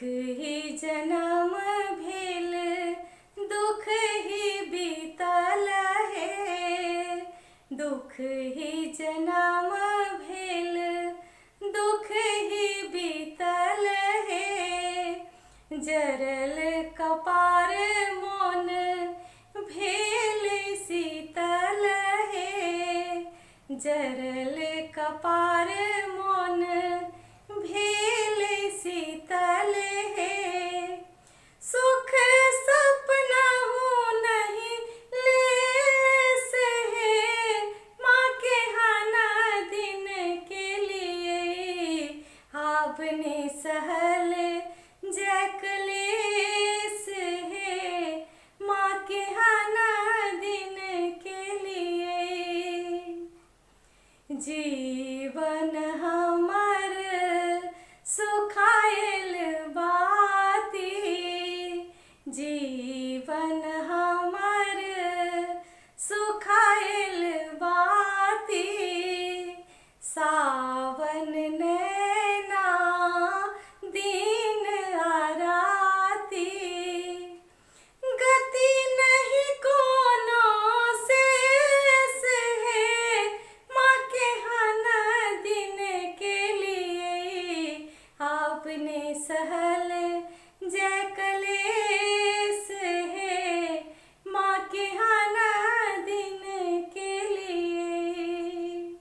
ही जन्म भेल दुख ही बीतल हे। दुख ही जन्म भेल दुख ही बीतल हे। जरल कपार मोन भेल शीतल हे। जरल कपार मोन भेल शीतल हे। सुख सपना हो नहीं लेस है। माँ के हाना दिन के लिए आपने सहल जय क्लेस है। माँ के हाना दिन के लिए जीवन हमर सुखायल बाती। जीवन हमर सुखायल बाती। सावन नैना दिन आराती। गति नहीं कोनो शेष है। माँ के हाना दिन के लिए आपने सहल जय क्लेस है। माँ के हाना दिन के लिए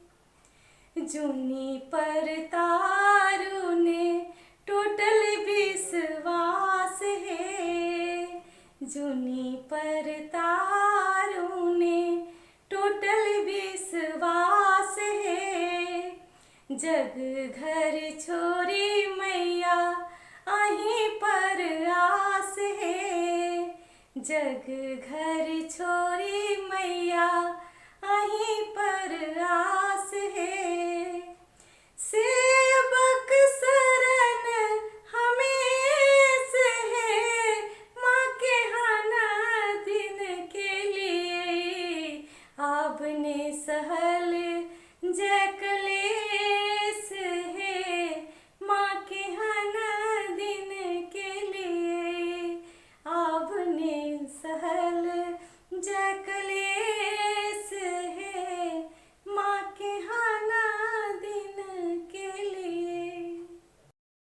जूनी पर तारू ने टोटल विश्वास है। जूनी पर तारू ने टोटल विश्वास है। जग घर छोरी मैया अहीं पर आस है। जग घर छोरी मैया अहीं पर आस है। सेवक शरण हमेश है। माँ के हाना दिन के लिए आपने सहल